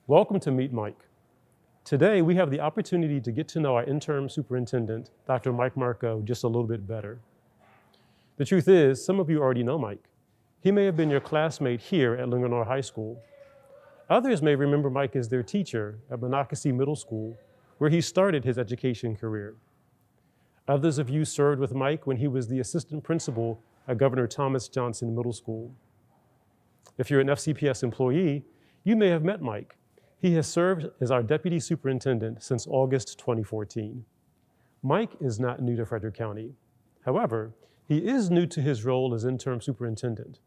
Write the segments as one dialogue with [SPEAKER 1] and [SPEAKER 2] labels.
[SPEAKER 1] Welcome to Meet Mike. Today, we have the opportunity to get to know our interim superintendent, Dr. Mike Marco, just a little bit better. The truth is, some of you already know Mike. He may have been your classmate here at Linganore High School. Others may remember Mike as their teacher at Monocacy Middle School, where he started his education career. Others of you served with Mike when he was the assistant principal at Governor Thomas Johnson Middle School. If you're an FCPS employee, you may have met Mike. He has served as our deputy superintendent since August 2014. Mike is not new to Frederick County. However, he is new to his role as interim superintendent.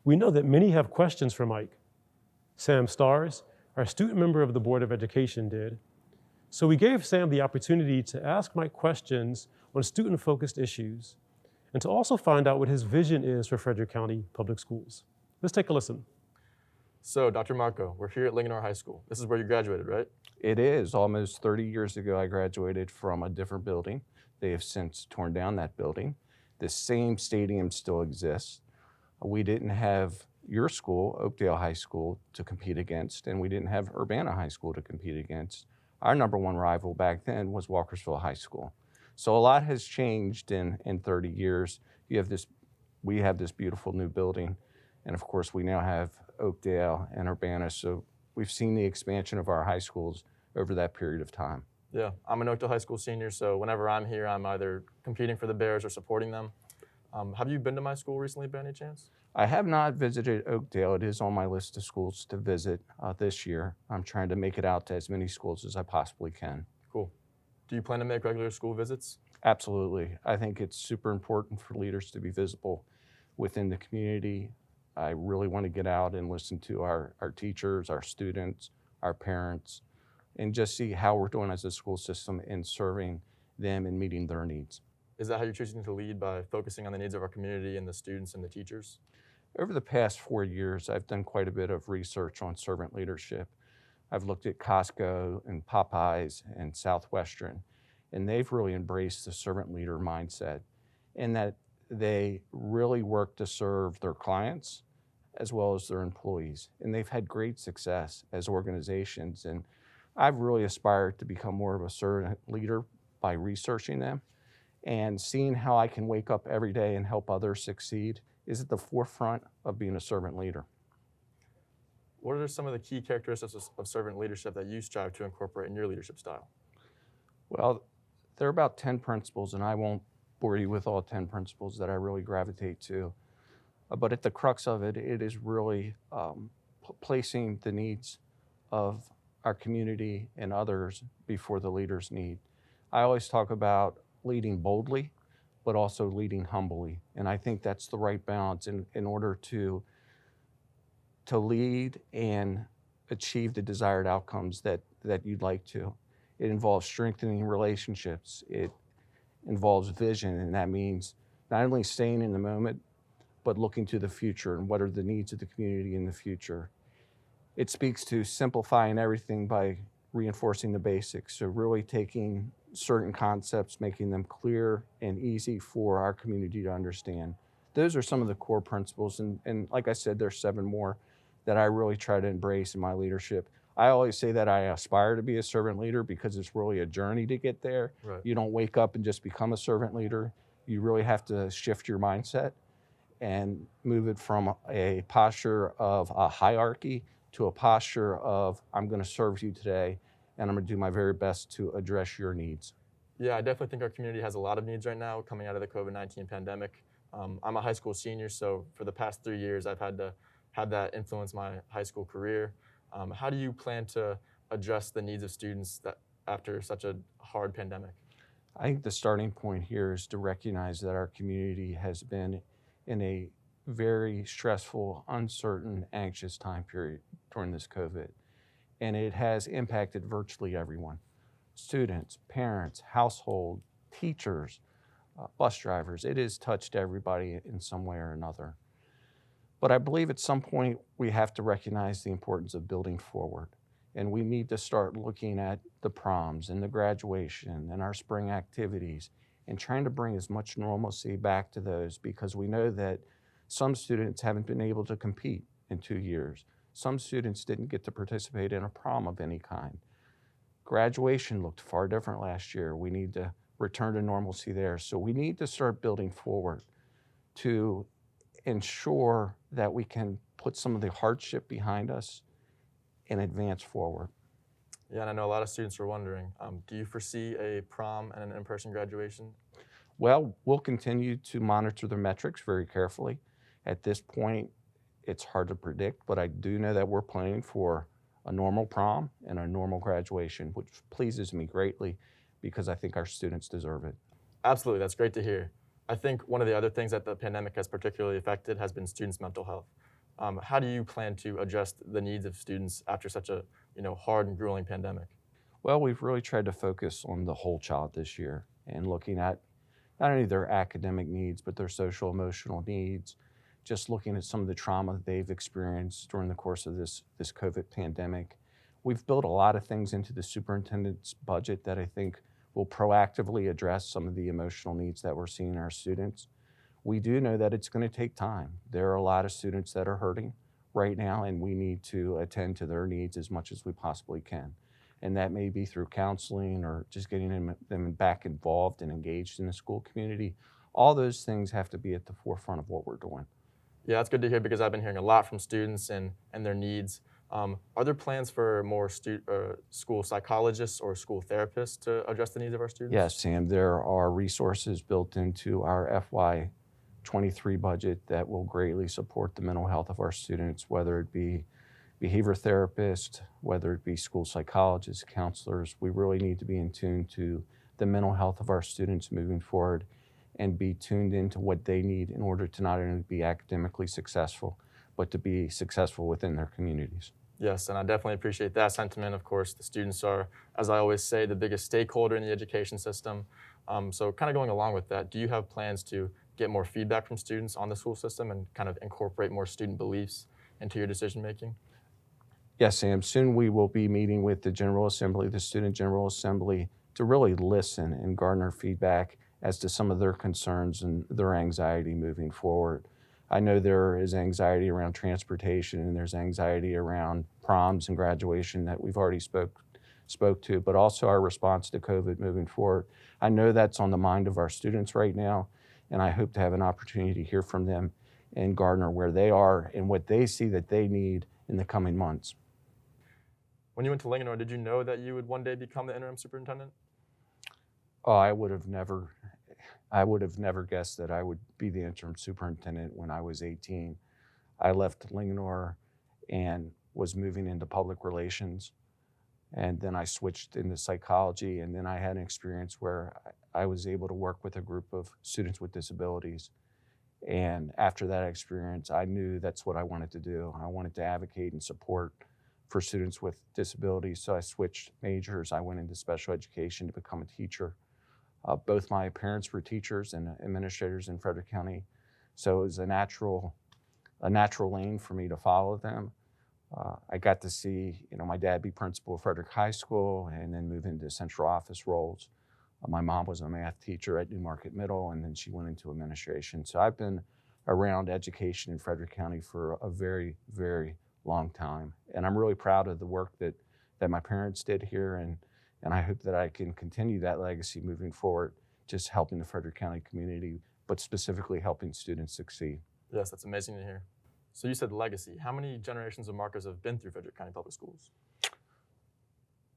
[SPEAKER 1] We know that many have questions for Mike. Sam Stars, our student member of the Board of Education, did. So we gave Sam the opportunity to ask Mike questions on student-focused issues and to also find out what his vision is for Frederick County Public Schools. Let's take a listen.
[SPEAKER 2] So, Dr. Marco, we're here at Linganore High School. This is where you graduated, right?
[SPEAKER 3] It is. Almost 30 years ago, I graduated from a different building. They have since torn down that building. The same stadium still exists. We didn't have your school, Oakdale High School, to compete against, and we didn't have Urbana High School to compete against. Our number one rival back then was Walkersville High School. So a lot has changed in 30 years. We have this beautiful new building, and of course we now have Oakdale and Urbana, so we've seen the expansion of our high schools over that period of time.
[SPEAKER 2] Yeah, I'm an Oakdale High School senior, so whenever I'm here, I'm either competing for the Bears or supporting them. Have you been to my school recently by any chance?
[SPEAKER 3] I have not visited Oakdale. It is on my list of schools to visit this year. I'm trying to make it out to as many schools as I possibly can.
[SPEAKER 2] Cool. Do you plan to make regular school visits?
[SPEAKER 3] Absolutely. I think it's super important for leaders to be visible within the community. I really want to get out and listen to our teachers, our students, our parents, and just see how we're doing as a school system in serving them and meeting their needs.
[SPEAKER 2] Is that how you're choosing to lead, by focusing on the needs of our community and the students and the teachers?
[SPEAKER 3] Over the past 4 years, I've done quite a bit of research on servant leadership. I've looked at Costco and Popeyes and Southwestern, and they've really embraced the servant leader mindset in that they really work to serve their clients as well as their employees. And they've had great success as organizations. And I've really aspired to become more of a servant leader by researching them and seeing how I can wake up every day and help others succeed is at the forefront of being a servant leader.
[SPEAKER 2] What are some of the key characteristics of servant leadership that you strive to incorporate in your leadership style?
[SPEAKER 3] Well, there are about 10 principles, and I won't bore you with all 10 principles that I really gravitate to. But at the crux of it, it is really placing the needs of our community and others before the leader's need. I always talk about leading boldly, but also leading humbly. And I think that's the right balance in order to lead and achieve the desired outcomes that you'd like to. It involves strengthening relationships. It involves vision, and that means not only staying in the moment, but looking to the future and what are the needs of the community in the future. It speaks to simplifying everything by reinforcing the basics. So really taking certain concepts, making them clear and easy for our community to understand. Those are some of the core principles. And like I said, there's 7 more that I really try to embrace in my leadership. I always say that I aspire to be a servant leader because it's really a journey to get there.
[SPEAKER 2] Right.
[SPEAKER 3] You don't wake up and just become a servant leader. You really have to shift your mindset and move it from a posture of a hierarchy to a posture of, I'm going to serve you today, and I'm going to do my very best to address your needs.
[SPEAKER 2] Yeah, I definitely think our community has a lot of needs right now coming out of the COVID-19 pandemic. I'm a high school senior, so for the past 3 years, I've had to have that influence my high school career. How do you plan to address the needs of students after such a hard pandemic?
[SPEAKER 3] I think the starting point here is to recognize that our community has been in a very stressful, uncertain, anxious time period during this COVID. And it has impacted virtually everyone. Students, parents, household, teachers, bus drivers. It has touched everybody in some way or another. But I believe at some point we have to recognize the importance of building forward. And we need to start looking at the proms and the graduation and our spring activities and trying to bring as much normalcy back to those, because we know that some students haven't been able to compete in 2 years. Some students didn't get to participate in a prom of any kind. Graduation looked far different last year. We need to return to normalcy there. So we need to start building forward to ensure that we can put some of the hardship behind us and advance forward.
[SPEAKER 2] Yeah, and I know a lot of students are wondering, do you foresee a prom and an in-person graduation?
[SPEAKER 3] Well, we'll continue to monitor the metrics very carefully. At this point, it's hard to predict, but I do know that we're planning for a normal prom and a normal graduation, which pleases me greatly because I think our students deserve it.
[SPEAKER 2] Absolutely, that's great to hear. I think one of the other things that the pandemic has particularly affected has been students' mental health. How do you plan to adjust the needs of students after such a hard and grueling pandemic?
[SPEAKER 3] Well, we've really tried to focus on the whole child this year and looking at not only their academic needs, but their social emotional needs, just looking at some of the trauma that they've experienced during the course of this COVID pandemic. We've built a lot of things into the superintendent's budget that I think will proactively address some of the emotional needs that we're seeing in our students. We do know that it's going to take time. There are a lot of students that are hurting right now, and we need to attend to their needs as much as we possibly can. And that may be through counseling or just getting them back involved and engaged in the school community. All those things have to be at the forefront of what we're doing.
[SPEAKER 2] Yeah, that's good to hear because I've been hearing a lot from students and their needs. Are there plans for more school psychologists or school therapists to address the needs of our students?
[SPEAKER 3] Yes, Sam, there are resources built into our FY23 budget that will greatly support the mental health of our students, whether it be behavior therapists, whether it be school psychologists, counselors. We really need to be in tune to the mental health of our students moving forward and be tuned into what they need in order to not only be academically successful, but to be successful within their communities.
[SPEAKER 2] Yes, and I definitely appreciate that sentiment. Of course, the students are, as I always say, the biggest stakeholder in the education system. So kind of going along with that, do you have plans to get more feedback from students on the school system and kind of incorporate more student beliefs into your decision making?
[SPEAKER 3] Yes, Sam, soon we will be meeting with the General Assembly, the Student General Assembly, to really listen and garner feedback as to some of their concerns and their anxiety moving forward. I know there is anxiety around transportation and there's anxiety around proms and graduation that we've already spoke to, but also our response to COVID moving forward. I know that's on the mind of our students right now, and I hope to have an opportunity to hear from them and garner where they are and what they see that they need in the coming months.
[SPEAKER 2] When you went to Linganore, did you know that you would one day become the interim superintendent?
[SPEAKER 3] Oh, I would have never guessed that I would be the interim superintendent when I was 18. I left Linganore and was moving into public relations, and then I switched into psychology, and then I had an experience where I was able to work with a group of students with disabilities. And after that experience, I knew that's what I wanted to do. I wanted to advocate and support for students with disabilities, so I switched majors. I went into special education to become a teacher. Both my parents were teachers and administrators in Frederick County, so it was a natural lane for me to follow them. I got to see, my dad be principal of Frederick High School and then move into central office roles. My mom was a math teacher at Newmarket Middle, and then she went into administration. So I've been around education in Frederick County for a very, very long time, and I'm really proud of the work that my parents did here, and I hope that I can continue that legacy moving forward, just helping the Frederick County community, but specifically helping students succeed.
[SPEAKER 2] Yes, that's amazing to hear. So you said legacy. How many generations of Marcos have been through Frederick County Public Schools?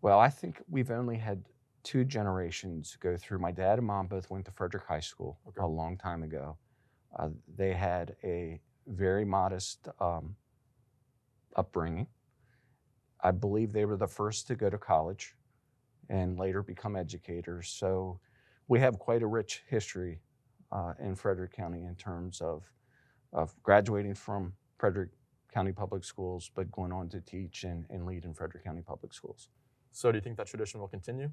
[SPEAKER 3] Well, I think we've only had 2 generations go through. My dad and mom both went to Frederick High School a long time ago. They had a very modest upbringing. I believe they were the first to go to college and later become educators. So we have quite a rich history in Frederick County in terms of graduating from Frederick County Public Schools, but going on to teach and lead in Frederick County Public Schools.
[SPEAKER 2] So do you think that tradition will continue?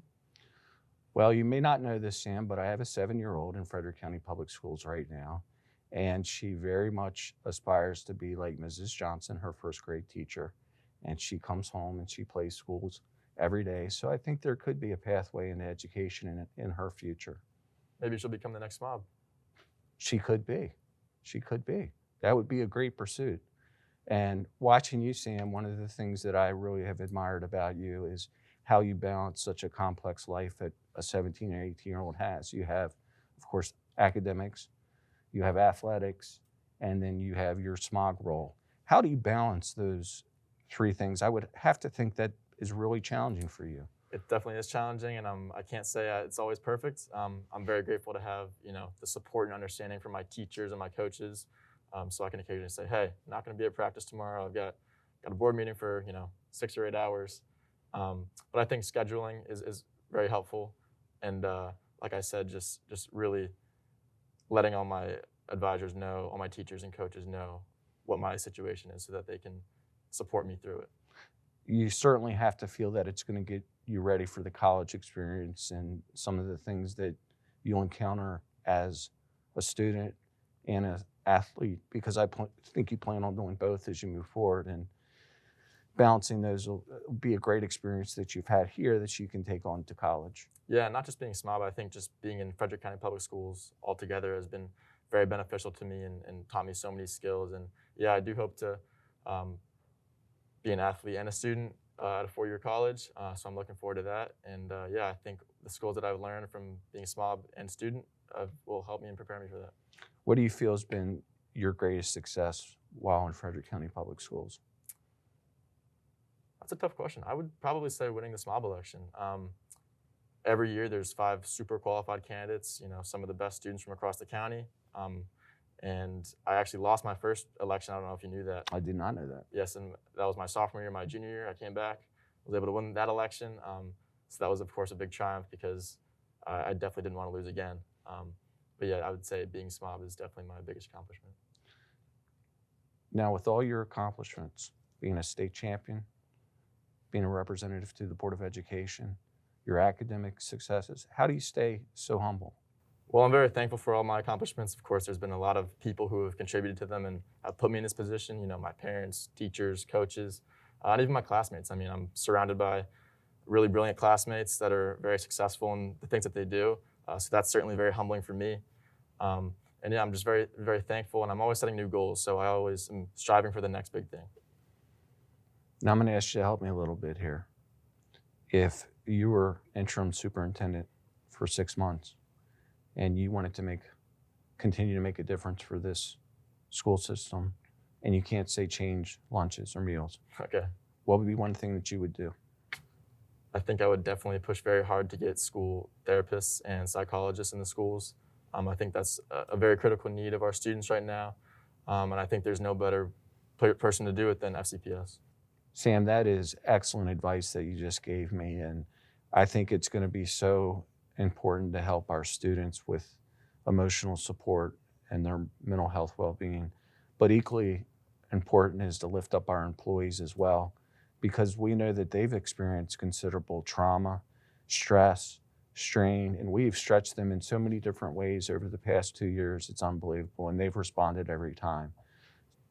[SPEAKER 3] Well, you may not know this, Sam, but I have a 7-year-old in Frederick County Public Schools right now, and she very much aspires to be like Mrs. Johnson, her first grade teacher, and she comes home and she plays schools every day. So I think there could be a pathway into education in her future.
[SPEAKER 2] Maybe she'll become the next mob.
[SPEAKER 3] She could be. That would be a great pursuit. And watching you, Sam, one of the things that I really have admired about you is how you balance such a complex life that a 17 or 18-year-old has. You have, of course, academics, you have athletics, and then you have your SMOG role. How do you balance those three things? I would have to think that is really challenging for you.
[SPEAKER 2] It definitely is challenging, and I can't say it's always perfect. I'm very grateful to have the support and understanding from my teachers and my coaches, so I can occasionally say, "Hey, not going to be at practice tomorrow. I've got a board meeting for 6 or 8 hours." But I think scheduling is very helpful, and like I said, just really letting all my advisors know, all my teachers and coaches know what my situation is, so that they can support me through it.
[SPEAKER 3] You certainly have to feel that it's going to get you ready for the college experience and some of the things that you'll encounter as a student and an athlete, because I think you plan on doing both as you move forward, and balancing those will be a great experience that you've had here that you can take on to college.
[SPEAKER 2] Yeah, not just being SMOB, I think just being in Frederick County Public Schools altogether has been very beneficial to me and taught me so many skills. And yeah, I do hope to be an athlete and a student at a four-year college, so I'm looking forward to that. And yeah, I think the skills that I've learned from being SMOB and student will help me and prepare me for that.
[SPEAKER 3] What do you feel has been your greatest success while in Frederick County Public Schools?
[SPEAKER 2] That's a tough question. I would probably say winning the SMOB election. Every year there's 5 super qualified candidates, some of the best students from across the county. And I actually lost my first election. I don't know if you knew that.
[SPEAKER 3] I did not know that.
[SPEAKER 2] Yes, and that was my sophomore year. My junior year, I came back, was able to win that election. So that was, of course, a big triumph, because I definitely didn't want to lose again. But yeah, I would say being SMOB is definitely my biggest accomplishment.
[SPEAKER 3] Now, with all your accomplishments, being a state champion, being a representative to the Board of Education, your academic successes, how do you stay so humble?
[SPEAKER 2] Well, I'm very thankful for all my accomplishments. Of course, there's been a lot of people who have contributed to them and have put me in this position, my parents, teachers, coaches, and even my classmates. I mean, I'm surrounded by really brilliant classmates that are very successful in the things that they do. So that's certainly very humbling for me. And yeah, I'm just very, very thankful, and I'm always setting new goals. So I always am striving for the next big thing.
[SPEAKER 3] Now, I'm going to ask you to help me a little bit here. If you were interim superintendent for 6 months and you wanted to continue to make a difference for this school system, and you can't say change lunches or meals,
[SPEAKER 2] Okay.
[SPEAKER 3] what would be one thing that you would do?
[SPEAKER 2] I think I would definitely push very hard to get school therapists and psychologists in the schools. I think that's a very critical need of our students right now. And I think there's no better person to do it than FCPS.
[SPEAKER 3] Sam, that is excellent advice that you just gave me. And I think it's going to be so important to help our students with emotional support and their mental health well-being. But equally important is to lift up our employees as well, because we know that they've experienced considerable trauma, stress, strain, and we've stretched them in so many different ways over the past 2 years. It's unbelievable, and they've responded every time.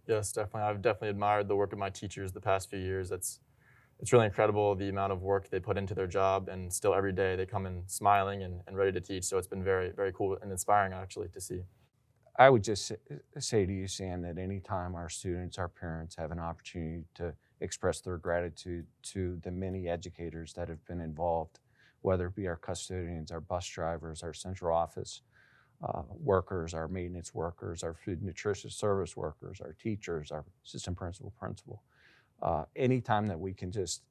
[SPEAKER 2] Yes, definitely. I've definitely admired the work of my teachers the past few years. It's really incredible the amount of work they put into their job, and still every day they come in smiling and ready to teach. So it's been very, very cool and inspiring, actually, to see.
[SPEAKER 3] I would just say to you, Sam, that anytime our students, our parents have an opportunity to express their gratitude to the many educators that have been involved, whether it be our custodians, our bus drivers, our central office workers, our maintenance workers, our food and nutrition service workers, our teachers, our assistant principal. Anytime that we can just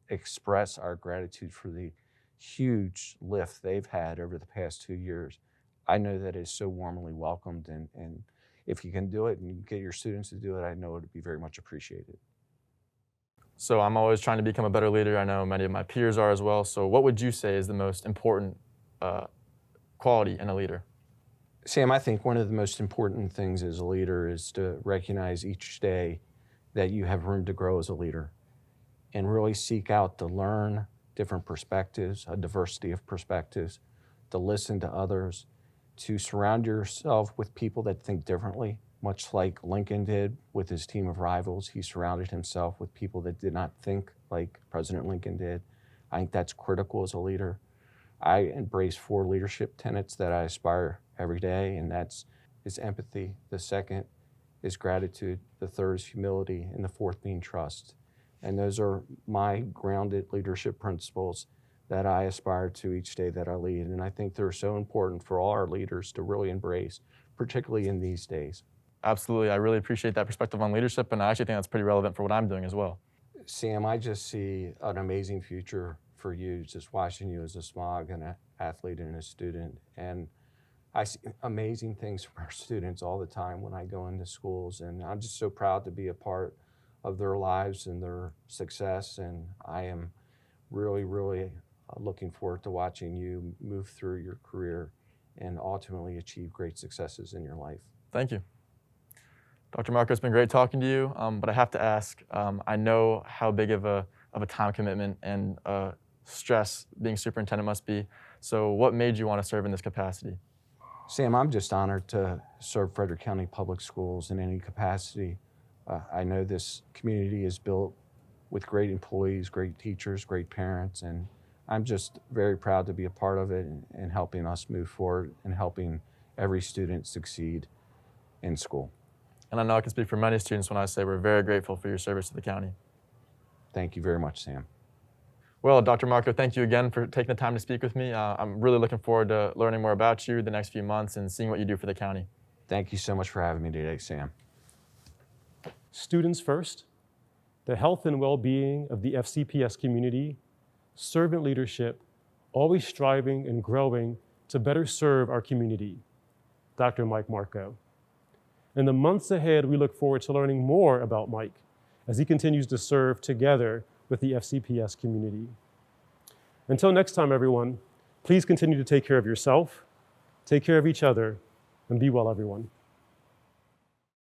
[SPEAKER 3] express our gratitude for the huge lift they've had over the past 2 years, I know that is so warmly welcomed. And if you can do it and you get your students to do it, I know it would be very much appreciated.
[SPEAKER 2] So I'm always trying to become a better leader. I know many of my peers are as well. So what would you say is the most important quality in a leader?
[SPEAKER 3] Sam, I think one of the most important things as a leader is to recognize each day that you have room to grow as a leader, and really seek out to learn different perspectives, a diversity of perspectives, to listen to others, to surround yourself with people that think differently. Much like Lincoln did with his team of rivals, he surrounded himself with people that did not think like President Lincoln did. I think that's critical as a leader. I embrace 4 leadership tenets that I aspire every day, and that's empathy. The second is gratitude, the third is humility, and the fourth being trust. And those are my grounded leadership principles that I aspire to each day that I lead. And I think they're so important for all our leaders to really embrace, particularly in these days.
[SPEAKER 2] Absolutely. I really appreciate that perspective on leadership, and I actually think that's pretty relevant for what I'm doing as well.
[SPEAKER 3] Sam, I just see an amazing future for you, just watching you as a SMOG and an athlete and a student. And I see amazing things from our students all the time when I go into schools, and I'm just so proud to be a part of their lives and their success. And I am really, really looking forward to watching you move through your career and ultimately achieve great successes in your life.
[SPEAKER 2] Thank you. Dr. Marco, it's been great talking to you, but I have to ask, I know how big of a time commitment and stress being superintendent must be. So what made you want to serve in this capacity?
[SPEAKER 3] Sam, I'm just honored to serve Frederick County Public Schools in any capacity. I know this community is built with great employees, great teachers, great parents, and I'm just very proud to be a part of it and helping us move forward and helping every student succeed in school.
[SPEAKER 2] And I know I can speak for many students when I say we're very grateful for your service to the county.
[SPEAKER 3] Thank you very much, Sam.
[SPEAKER 2] Well, Dr. Marco, thank you again for taking the time to speak with me. I'm really looking forward to learning more about you the next few months and seeing what you do for the county.
[SPEAKER 3] Thank you so much for having me today, Sam.
[SPEAKER 1] Students first, the health and well-being of the FCPS community, servant leadership, always striving and growing to better serve our community. Dr. Mike Marco. In the months ahead, we look forward to learning more about Mike as he continues to serve together with the FCPS community. Until next time, everyone, please continue to take care of yourself, take care of each other, and be well, everyone.